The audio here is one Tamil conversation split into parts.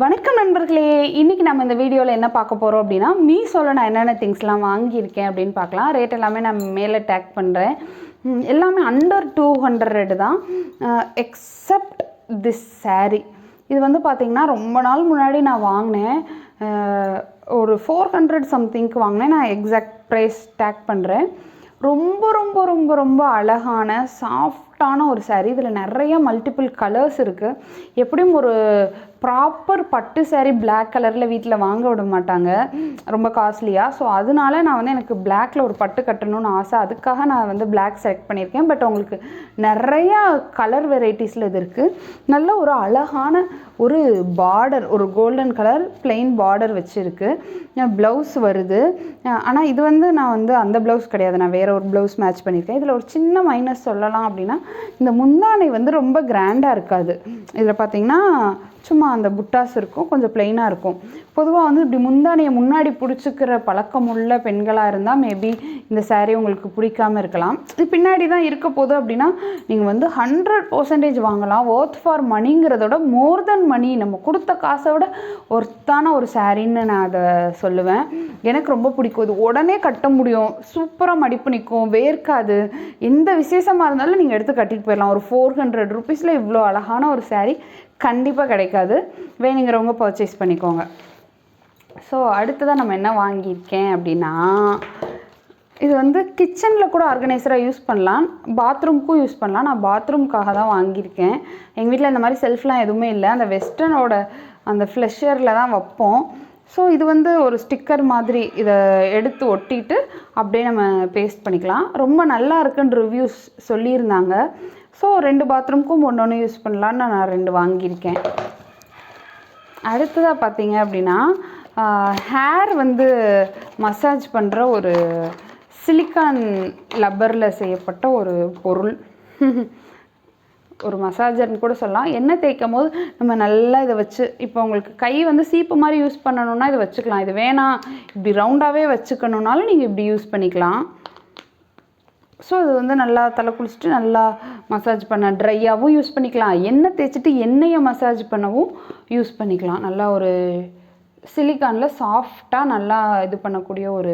வணக்கம் நண்பர்களே, இன்றைக்கி நம்ம இந்த வீடியோவில் என்ன பார்க்க போகிறோம் அப்படின்னா, மீஷோவில் நான் என்னென்ன திங்ஸ்லாம் வாங்கியிருக்கேன் அப்படின்னு பார்க்கலாம். ரேட் எல்லாமே நான் மேலே டேக் பண்ணுறேன். எல்லாமே அண்டர் 200 தான், எக்ஸப்ட் திஸ் சாரீ. இது வந்து பார்த்திங்கன்னா ரொம்ப நாள் முன்னாடி நான் வாங்கினேன். ஒரு 400 சம்திங்க்கு வாங்கினேன். நான் எக்ஸாக்ட் ப்ரைஸ் டேக் பண்ணுறேன். ரொம்ப ரொம்ப ரொம்ப ரொம்ப அழகான சாஃப்டான ஒரு சாரீ. இதில் நிறைய மல்டிபிள் கலர்ஸ் இருக்குது. எப்படியும் ஒரு ப்ராப்பர் பட்டு சாரீ பிளாக் கலரில் வீட்டில் வாங்க விட மாட்டாங்க, ரொம்ப காஸ்ட்லியாக. ஸோ அதனால நான் வந்து எனக்கு பிளாக்கில் ஒரு பட்டு கட்டணும்னு ஆசை. அதுக்காக நான் வந்து பிளாக் செலக்ட் பண்ணியிருக்கேன். பட் உங்களுக்கு நிறையா கலர் வெரைட்டிஸில் இது இருக்குது. நல்ல ஒரு அழகான ஒரு பார்டர், ஒரு கோல்டன் கலர் பிளெயின் பார்டர் வச்சுருக்கு. ப்ளவுஸ் வருது. ஆனால் இது வந்து நான் வந்து அந்த ப்ளவுஸ் கிடையாது, நான் வேறு ஒரு ப்ளவுஸ் மேட்ச் பண்ணியிருக்கேன். இதில் ஒரு சின்ன மைனஸ் சொல்லலாம் அப்படின்னா, இந்த முந்தானை வந்து ரொம்ப கிராண்டாக இருக்காது. இதில் பார்த்திங்கன்னா சும்மா அந்த புட்டாஸ் இருக்கும், கொஞ்சம் பிளெயினாக இருக்கும். பொதுவாக வந்து இப்படி முந்தானையை முன்னாடி பிடிச்சிக்கிற பழக்கமுள்ள பெண்களாக இருந்தால் மேபி இந்த சாரீ உங்களுக்கு பிடிக்காமல் இருக்கலாம். இது பின்னாடி தான் இருக்க போகுது அப்படின்னா நீங்கள் வந்து 100% வாங்கலாம். ஒர்த் ஃபார் மணிங்கிறதோட மோர் தென் மணி, நம்ம கொடுத்த காசை விட ஒர்த்தான ஒரு சாரீன்னு நான் அதை சொல்லுவேன். எனக்கு ரொம்ப பிடிக்கும். இது உடனே கட்ட முடியும், சூப்பராக மடிப்பு நிற்கும், வேர்க்காது. எந்த விசேஷமாக இருந்தாலும் நீங்கள் எடுத்து கட்டிட்டு போயிடலாம். ஒரு 400 ருபீஸில் இவ்வளோ அழகான ஒரு சாரீ கண்டிப்பாக கிடைக்காது. வேணுங்கிறவங்க பர்ச்சேஸ் பண்ணிக்கோங்க. ஸோ அடுத்ததாக நம்ம என்ன வாங்கியிருக்கேன் அப்படின்னா, இது வந்து கிச்சனில் கூட ஆர்கனைசராக யூஸ் பண்ணலாம், பாத்ரூம்க்கும் யூஸ் பண்ணலாம். நான் பாத்ரூம்க்காக தான் வாங்கியிருக்கேன். எங்கள் வீட்டில் இந்த மாதிரி செல்ஃப்லாம் எதுவுமே இல்லை, அந்த வெஸ்டர்னோட அந்த ஃப்ளெஷரில் தான் வைப்போம். ஸோ இது வந்து ஒரு ஸ்டிக்கர் மாதிரி, இதை எடுத்து ஒட்டிட்டு அப்படியே நம்ம பேஸ்ட் பண்ணிக்கலாம். ரொம்ப நல்லா இருக்குன்னு ரிவ்யூஸ் சொல்லியிருந்தாங்க. ஸோ 2 பாத்ரூம்க்கும் ஒன்று யூஸ் பண்ணலான்னு நான் 2 வாங்கியிருக்கேன். அடுத்ததாக பார்த்தீங்க அப்படின்னா, ஹேர் வந்து மசாஜ் பண்ணுற ஒரு சிலிக்கான் லப்பரில் செய்யப்பட்ட ஒரு பொருள். ஒரு மசாஜர்னு கூட சொல்லலாம். எண்ணெய் தேய்க்கும் போது நம்ம நல்லா இதை வச்சு, இப்போ உங்களுக்கு கை வந்து சீப்பு மாதிரி யூஸ் பண்ணணுன்னா இதை வச்சுக்கலாம். இது வேணாம் இப்படி ரவுண்டாகவே வச்சுக்கணுன்னாலும் நீங்கள் இப்படி யூஸ் பண்ணிக்கலாம். ஸோ இது வந்து நல்லா தலை குளிச்சுட்டு நல்லா மசாஜ் பண்ண, ட்ரையாகவும் யூஸ் பண்ணிக்கலாம், எண்ணெய் தேய்ச்சிட்டு எண்ணெயை மசாஜ் பண்ணவும் யூஸ் பண்ணிக்கலாம். நல்லா ஒரு சிலிக்கானில் சாஃப்டாக நல்லா இது பண்ணக்கூடிய ஒரு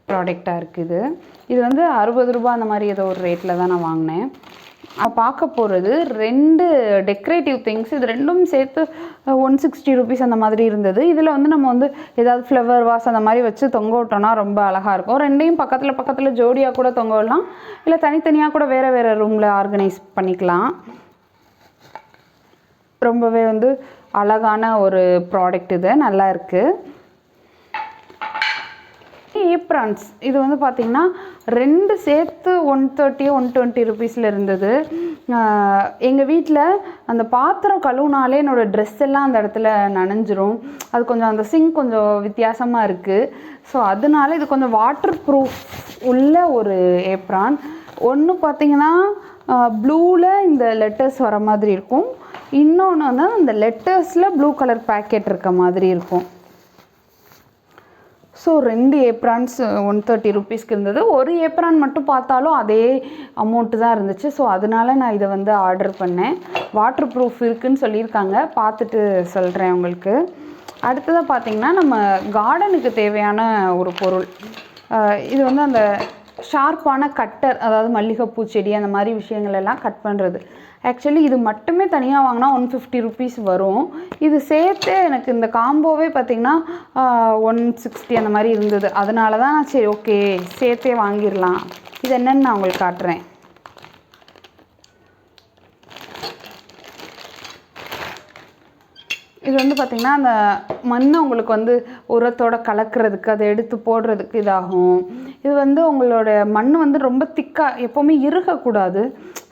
ப்ராடக்டாக இருக்குது. இது வந்து 60 ரூபா அந்த மாதிரி ஏதோ ஒரு ரேட்டில் தான் நான் வாங்கினேன். பார்க்க போகிறது 2 டெக்கரேட்டிவ் திங்ஸ். இது ரெண்டும் சேர்த்து 160 ருபீஸ் அந்த மாதிரி இருந்தது. இதில் வந்து நம்ம வந்து ஏதாவது ஃப்ளவர் வாஸ் அந்த மாதிரி வச்சு தொங்க விட்டோன்னா ரொம்ப அழகாக இருக்கும். ரெண்டையும் பக்கத்தில் பக்கத்தில் ஜோடியாக கூட தொங்க விடலாம், இல்லை தனித்தனியாக கூட வேறு வேறு ரூமில் ஆர்கனைஸ் பண்ணிக்கலாம். ரொம்பவே வந்து அழகான ஒரு ப்ராடக்ட், இது நல்லா இருக்குது. ஏப்ரான்ஸ் இது வந்து பார்த்திங்கன்னா 2 சேர்த்து 130 120 ருபீஸில் இருந்தது. எங்கள் வீட்டில் அந்த பாத்திரம் கழுவுனாலே என்னோடய ட்ரெஸ் எல்லாம் அந்த இடத்துல நனைஞ்சிரும். அது கொஞ்சம் அந்த சிங்க் கொஞ்சம் வித்தியாசமாக இருக்குது. ஸோ அதனால இது கொஞ்சம் வாட்டர் ப்ரூஃப் உள்ள ஒரு ஏப்ரான். ஒன்று பார்த்திங்கன்னா ப்ளூவில் இந்த லெட்டர்ஸ் வர மாதிரி இருக்கும், இன்னொன்று வந்து அந்த லெட்டர்ஸில் ப்ளூ கலர் பேக்கெட் இருக்க மாதிரி இருக்கும். ஸோ 2 ஏப்ரான்ஸ் 130 ருபீஸ்க்கு இருந்தது. ஒரு ஏப்ரான் மட்டும் பார்த்தாலும் அதே அமௌண்ட்டு தான் இருந்துச்சு. ஸோ அதனால நான் இதை வந்து ஆர்டர் பண்ணேன். வாட்டர் ப்ரூஃப் இருக்குதுன்னு சொல்லியிருக்காங்க, பார்த்துட்டு சொல்கிறேன் உங்களுக்கு. அடுத்ததாக பார்த்திங்கன்னா, நம்ம கார்டனுக்கு தேவையான ஒரு பொருள். இது வந்து அந்த ஷார்ப்பான கட்டர், அதாவது மல்லிகைப்பூ செடி அந்த மாதிரி விஷயங்கள் எல்லாம் கட் பண்ணுறது. ஆக்சுவலி இது மட்டுமே தனியாக வாங்கினா 150 ருபீஸ் வரும். இது சேர்த்து எனக்கு இந்த காம்போவே பார்த்திங்கன்னா 160 அந்த மாதிரி இருந்தது. அதனால தான் சரி ஓகே சேர்த்தே வாங்கிடலாம். இது என்னென்னு நான் உங்களுக்கு காட்டுறேன். இது வந்து பார்த்திங்கன்னா அந்த மண்ணை உங்களுக்கு வந்து உரத்தோடு கலக்கிறதுக்கு, அதை எடுத்து போடுறதுக்கு இதாகும். இது வந்து உங்களோட மண் வந்து ரொம்ப திக்காக எப்போவுமே இறுகக்கூடாது.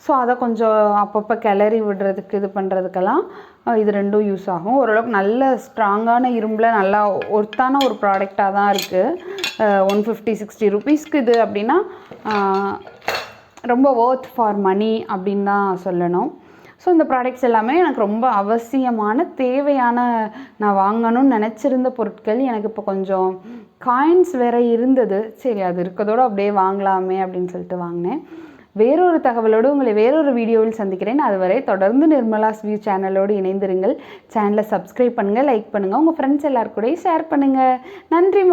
ஸோ அதை கொஞ்சம் அப்பப்போ கிளறி விடுறதுக்கு இது பண்ணுறதுக்கெல்லாம் இது 2ம் யூஸ் ஆகும். ஓரளவுக்கு நல்ல ஸ்ட்ராங்கான இரும்பில் நல்லா ஒர்த்தான ஒரு ப்ராடக்டாக தான் இருக்குது. 150-60 ருபீஸ்க்கு இது அப்படின்னா ரொம்ப ஒர்த் ஃபார் மணி அப்படின்னு தான் சொல்லணும். ஸோ இந்த ப்ராடக்ட்ஸ் எல்லாமே எனக்கு ரொம்ப அவசியமான தேவையான, நான் வாங்கணும்னு நினச்சிருந்த பொருட்கள். எனக்கு இப்போ கொஞ்சம் காயின்ஸ் வேறு இருந்தது, சரி அது இருக்கிறதோடு அப்படியே வாங்கலாமே அப்படின்னு சொல்லிட்டு வாங்கினேன். வேறொரு தகவலோடு உங்களை வேறொரு வீடியோவில் சந்திக்கிறேன். அதுவரை தொடர்ந்து நிர்மலாஸ் வியூ சேனலோடு இணைந்திருங்கள். சேனலை சப்ஸ்கிரைப் பண்ணுங்கள், லைக் பண்ணுங்கள், உங்கள் ஃப்ரெண்ட்ஸ் எல்லாருக்கூடயும் ஷேர் பண்ணுங்கள். நன்றி.